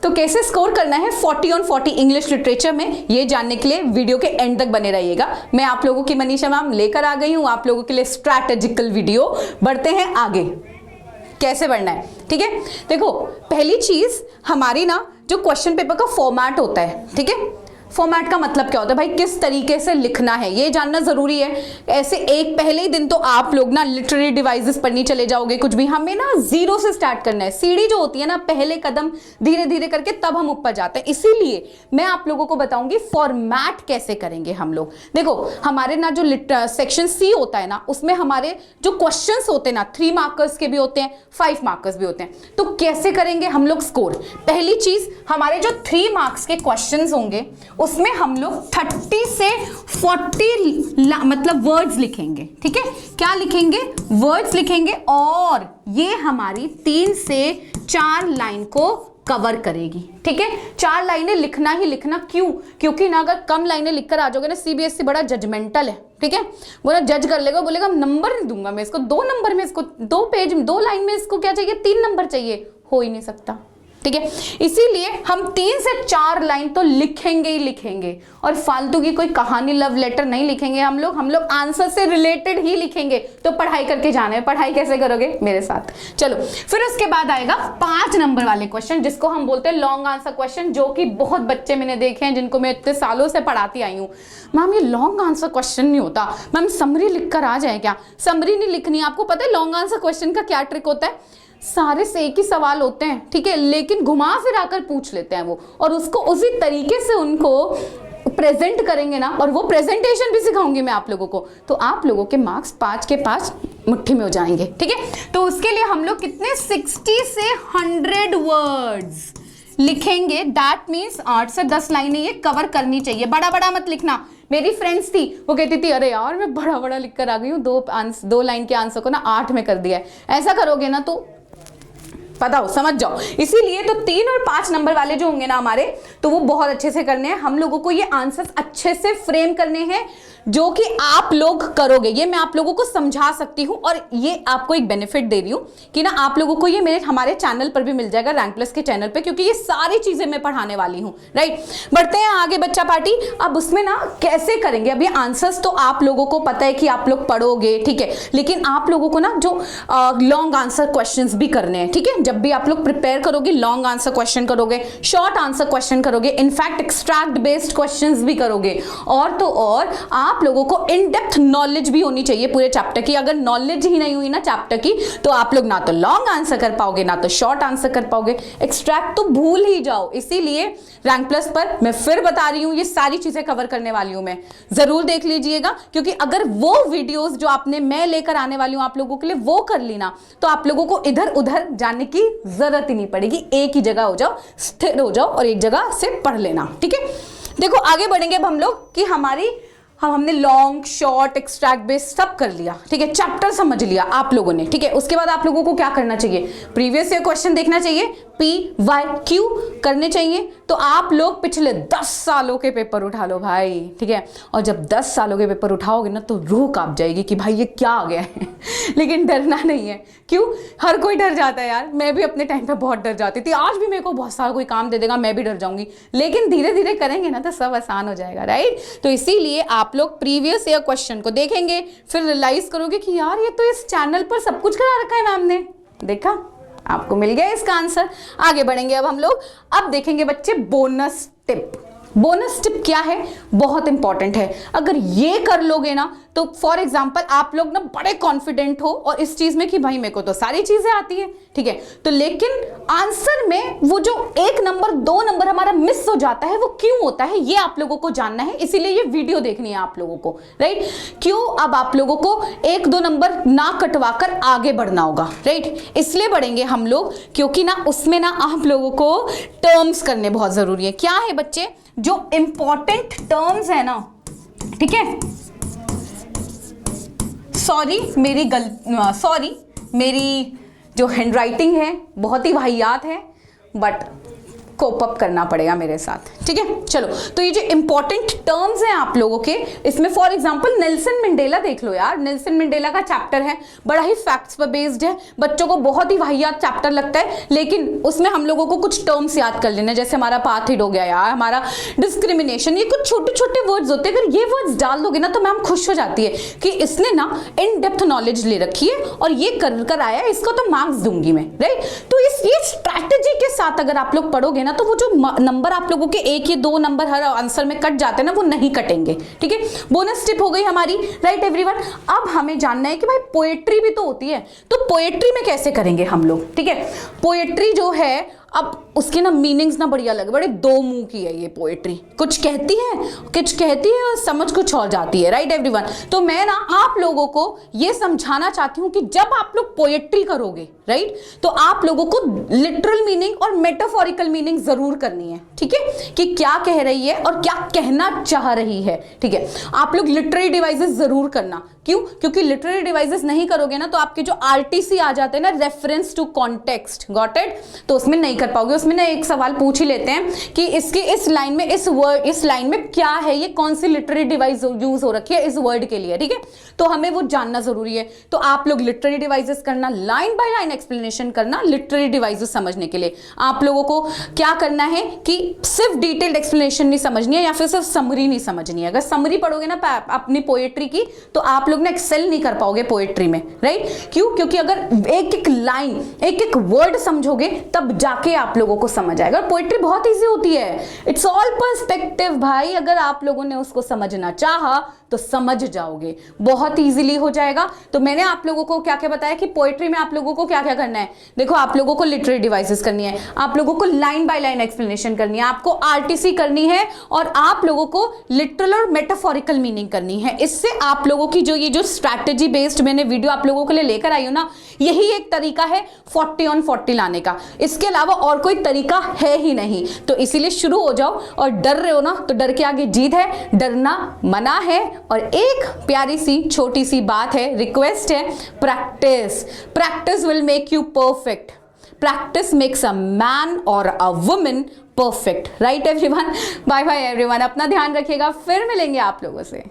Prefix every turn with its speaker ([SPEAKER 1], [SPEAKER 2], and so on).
[SPEAKER 1] तो कैसे स्कोर करना है 40 on 40 इंग्लिश लिटरेचर में, ये जानने के लिए वीडियो के एंड तक बने रहिएगा। मैं आप लोगों की मनीषा मैम लेकर आ गई हूं आप लोगों के लिए स्ट्रैटेजिकल वीडियो। बढ़ते हैं आगे, कैसे बढ़ना है, ठीक है। देखो पहली चीज हमारी ना जो क्वेश्चन पेपर का फॉर्मेट होता है, ठीक है, फॉर्मेट का मतलब क्या होता है भाई, किस तरीके से लिखना है ये जानना जरूरी है। ऐसे एक पहले ही दिन तो आप लोग ना लिटरेरी डिवाइसेस पढ़नी चले जाओगे, कुछ भी, हमें ना जीरो से स्टार्ट करना है। सीढ़ी जो होती है ना, पहले कदम धीरे धीरे करके तब हम ऊपर जाते हैं। इसीलिए मैं आप लोगों को बताऊंगी फॉर्मेट कैसे करेंगे हम लोग। देखो हमारे ना जो सेक्शन सी होता है ना, उसमें हमारे जो क्वेश्चंस होते हैं ना 3 मार्कर्स के भी होते हैं, 5 मार्कर्स भी होते हैं। तो कैसे करेंगे हम लोग स्कोर? पहली चीज, हमारे जो 3 मार्क्स के क्वेश्चंस होंगे उसमें हम लोग 30 से 40 मतलब वर्ड्स लिखेंगे, ठीक है। क्या लिखेंगे? वर्ड्स लिखेंगे, और ये हमारी 3 से 4 लाइन को कवर करेगी, ठीक है। 4 लाइनें लिखना ही लिखना, क्यों? क्योंकि ना अगर कम लाइनें लिखकर आ जाओगे ना, सीबीएसई बड़ा जजमेंटल है, ठीक है। वो ना जज कर लेगा, बोलेगा नंबर नहीं दूंगा मैं इसको, 2 नंबर में इसको, 2 पेज 2 लाइन में इसको क्या चाहिए, 3 नंबर चाहिए, हो ही नहीं सकता, ठीक है। इसीलिए हम 3 से 4 लाइन तो लिखेंगे ही लिखेंगे, और फालतू की कोई कहानी लव लेटर नहीं लिखेंगे हम लोग आंसर से रिलेटेड ही लिखेंगे। तो पढ़ाई करके जाना है। पढ़ाई कैसे करोगे? मेरे साथ चलो। फिर उसके बाद आएगा 5 नंबर वाले क्वेश्चन, जिसको हम बोलते हैं लॉन्ग आंसर क्वेश्चन, जो कि बहुत बच्चे मैंने देखे हैं जिनको मैं इतने सालों से पढ़ाती आई हूँ। मैम ये लॉन्ग आंसर क्वेश्चन नहीं होता, मैम समरी लिखकर आ जाए क्या? समरी नहीं लिखनी। आपको पता है लॉन्ग आंसर क्वेश्चन का क्या ट्रिक होता है? सारे से एक ही सवाल होते हैं, ठीक है, लेकिन घुमा फिरा कर पूछ लेते हैं वो, और उसको उसी तरीके से उनको प्रेजेंट करेंगे ना, और वो प्रेजेंटेशन भी सिखाऊंगी मैं आप लोगों को, तो आप लोगों के मार्क्स 5 के 5 मुट्ठी में हो जाएंगे, ठीक है। तो उसके लिए हम लोग कितने 60 से 100 वर्ड्स लिखेंगे। दैट मीन्स 8 से 10 लाइनें ये कवर करनी चाहिए। बड़ा बड़ा मत लिखना। मेरी फ्रेंड्स थी, वो कहती थी अरे यार मैं बड़ा बड़ा लिख कर आ गई हूँ, 2 लाइन के आंसर को ना 8 में कर दिया है। ऐसा करोगे ना तो पता हो, समझ जाओ। इसीलिए तो 3 और 5 नंबर वाले जो होंगे ना हमारे, तो वो बहुत अच्छे से करने हैं। हम लोगों को ये आंसर्स अच्छे से फ्रेम करने हैं, जो कि आप लोग करोगे। ये मैं आप लोगों को समझा सकती हूँ, और ये आपको एक बेनिफिट दे रही हूँ कि ना आप लोगों को ये मेरे हमारे चैनल पर भी मिल जाएगा, रैंक प्लस के चैनल पे, क्योंकि ये सारी चीजें मैं पढ़ाने वाली हूँ, राइट। बढ़ते हैं आगे बच्चा पार्टी। अब उसमें ना कैसे करेंगे? अब ये आंसर्स तो आप लोगों को पता है कि आप लोग पढ़ोगे, ठीक है, लेकिन आप लोगों को ना जो लॉन्ग आंसर क्वेश्चन भी करने हैं, ठीक है। जब भी आप लोग प्रिपेयर करोगे, लॉन्ग आंसर क्वेश्चन करोगे, शॉर्ट आंसर क्वेश्चन करोगे, इनफैक्ट एक्सट्रैक्ट बेस्ड क्वेश्चंस भी करोगे, और तो और आप लोगों को इन डेप्थ नॉलेज भी होनी चाहिए पूरे चैप्टर की। अगर नॉलेज ही नहीं हुई ना चैप्टर की, तो आप लोग ना तो लॉन्ग आंसर कर पाओगे, ना तो शॉर्ट आंसर कर पाओगे, एक्सट्रैक्ट तो भूल ही जाओ। इसीलिए रैंक प्लस पर मैं फिर बता रही हूं, ये सारी चीजें कवर करने वाली हूं मैं, जरूर देख लीजिएगा। क्योंकि अगर वो वीडियोस जो मैं लेकर आने वाली हूं आप लोगों के लिए, वो कर ली ना, तो आप लोगों को इधर उधर जाने की जरूरत ही नहीं पड़ेगी। एक ही जगह हो जाओ, स्थिर हो जाओ, और एक जगह से पढ़ लेना, ठीक है। देखो आगे बढ़ेंगे अब हम लोग कि हमने लॉन्ग शॉर्ट एक्सट्रैक्ट बेस सब कर लिया, ठीक है, चैप्टर समझ लिया आप लोगों ने, ठीक है। उसके बाद आप लोगों को क्या करना चाहिए? प्रीवियस ईयर क्वेश्चन देखना चाहिए, PYQ करने चाहिए। तो आप लोग पिछले 10 सालों के पेपर उठा लो भाई, ठीक है। और जब 10 सालों के पेपर उठाओगे ना, तो रूह कांप जाएगी कि भाई ये क्या आ गया है। लेकिन डरना नहीं है। क्यों? हर कोई डर जाता है यार, मैं भी अपने टाइम पे बहुत डर जाती थी। आज भी मेरे को बहुत सारा कोई काम दे देगा, मैं भी डर जाऊंगी, लेकिन धीरे धीरे करेंगे ना तो सब आसान हो जाएगा, राइट। तो इसीलिए आप लोग प्रीवियस ईयर क्वेश्चन को देखेंगे, फिर रियलाइज करोगे कि यार ये तो इस चैनल पर सब कुछ करा रखा है मैम ने, देखा, आपको मिल गया इसका आंसर। आगे बढ़ेंगे अब हम लोग। अब देखेंगे बच्चे बोनस टिप। बोनस टिप क्या है? बहुत इंपॉर्टेंट है। अगर ये कर लोगे ना, तो फॉर एग्जाम्पल आप लोग ना बड़े कॉन्फिडेंट हो और इस चीज में कि भाई मेरे को तो सारी चीजें आती है, ठीक है, तो लेकिन आंसर में वो जो 1 नंबर 2 नंबर हमारा मिस हो जाता है, वो क्यों होता है ये आप लोगों को जानना है। इसीलिए ये वीडियो देखनी है आप लोगों को, राइट। क्यों? अब आप लोगों को 1-2 नंबर ना कटवा कर आगे बढ़ना होगा, राइट। इसलिए बढ़ेंगे हम लोग क्योंकि ना उसमें ना आप लोगों को टर्म्स करने बहुत जरूरी है। क्या है बच्चे? जो इंपॉर्टेंट टर्म्स है ना, ठीक है, सॉरी मेरी जो हैंडराइटिंग है बहुत ही वाहियात है, बट कोप अप करना पड़ेगा मेरे साथ, ठीक है। चलो, तो ये जो इंपॉर्टेंट टर्म्स हैं आप लोगों के, इसमें फॉर एग्जांपल नेल्सन मंडेला देख लो यार। नेल्सन मंडेला का चैप्टर है, बड़ा ही फैक्ट्स पर बेस्ड है, बच्चों को बहुत ही वाहियात चैप्टर लगता है, लेकिन उसमें हम लोगों को कुछ टर्म्स याद कर लेना, जैसे हमारा अपार्थाइड हो गया यार, हमारा डिस्क्रिमिनेशन, ये कुछ छोटे छोटे वर्ड्स होते हैं। अगर ये वर्ड्स डाल दोगे ना तो मैम खुश हो जाती है कि इसने ना इन डेप्थ नॉलेज ले रखी है और ये कर आया, इसको तो मार्क्स दूंगी मैं, राइट। तो ये स्ट्रैटेजी के साथ अगर आप लोग पढ़ोगे ना तो वो जो नंबर आप लोगों के 1 या 2 नंबर हर आंसर में कट जाते हैं ना, वो नहीं कटेंगे, ठीक है। बोनस टिप हो गई हमारी, राइट एवरीवन। अब हमें जानना है कि भाई पोएट्री भी तो होती है, तो पोएट्री में कैसे करेंगे हम लोग, ठीक है। पोएट्री जो है, अब उसके ना मीनिंग्स ना बड़ी अलग, बड़े दो मुंह की है ये पोएट्री, कुछ कहती है और समझ कुछ और जाती है, राइट एवरीवन। तो मैं ना आप लोगों को ये समझाना चाहती हूँ कि जब आप लोग पोएट्री करोगे, राइट, तो आप लोगों को लिटरल मीनिंग और मेटाफोरिकल मीनिंग जरूर करनी है, ठीक है, कि क्या कह रही है और क्या कहना चाह रही है, ठीक है। आप लोग लिटरेरी डिवाइसेस जरूर करना, क्यों? क्योंकि लिटरेरी डिवाइसेस नहीं करोगे ना तो आपके जो आरटीसी आ जाते हैं ना, reference to context, got it, तो उसमें नहीं कर पाओगे। उसमें ना एक सवाल पूछ ही लेते हैं कि इसके इस लाइन में, इस लाइन में क्या है, ये कौन सी लिटरेरी डिवाइस यूज हो रखी है इस वर्ड के लिए, ठीक है। तो हमें वो जानना जरूरी है। तो आप लोग लिटरेरी डिवाइसेस करना, लाइन बाय लाइन एक्सप्लेनेशन करना लिटरेरी डिवाइसेस समझने के लिए। आप लोगों को क्या करना है कि सिर्फ डिटेल्ड एक्सप्लेनेशन नहीं समझनी है या फिर सिर्फ समरी नहीं समझनी है। अगर समरी पढ़ोगे ना अपनी पोएट्री की तो आप लोग ना एक्सेल नहीं कर पाओगे पोएट्री में, राइट। क्यों? क्योंकि अगर एक एक लाइन, एक एक वर्ड समझोगे तब जाके आप लोगों को समझ आएगा। पोएट्री बहुत इजी होती है, इट्स ऑल पर्सपेक्टिव भाई। अगर आप लोगों ने उसको समझना चाहा तो समझ जाओगे, बहुत इजीली हो जाएगा। तो मैंने आप लोगों को क्या क्या बताया कि पोएट्री में आप लोगों को क्या क्या करना है। देखो, आप लोगों को लिटरेरी डिवाइसेस करनी है, आप लोगों को लाइन बाय लाइन एक्सप्लेनेशन करनी है, आपको आरटीसी करनी है और आप लोगों को लिटरल और मेटाफोरिकल मीनिंग करनी है। इससे आप लोगों की जो स्ट्रैटेजी बेस्ड मैंने वीडियो आप लोगों के लिए लेकर आई हूं ना, यही एक तरीका है 40 on 40 लाने का। इसके अलावा और कोई तरीका है ही नहीं। तो इसीलिए शुरू हो जाओ, और डर रहे हो ना तो डर के आगे जीत है, डरना मना है। और एक प्यारी सी छोटी सी बात है, रिक्वेस्ट है, practice will make you perfect. Practice makes a man और a woman perfect, right everyone. Bye bye everyone, अपना ध्यान रखिएगा, फिर मिलेंगे आप लोगों से।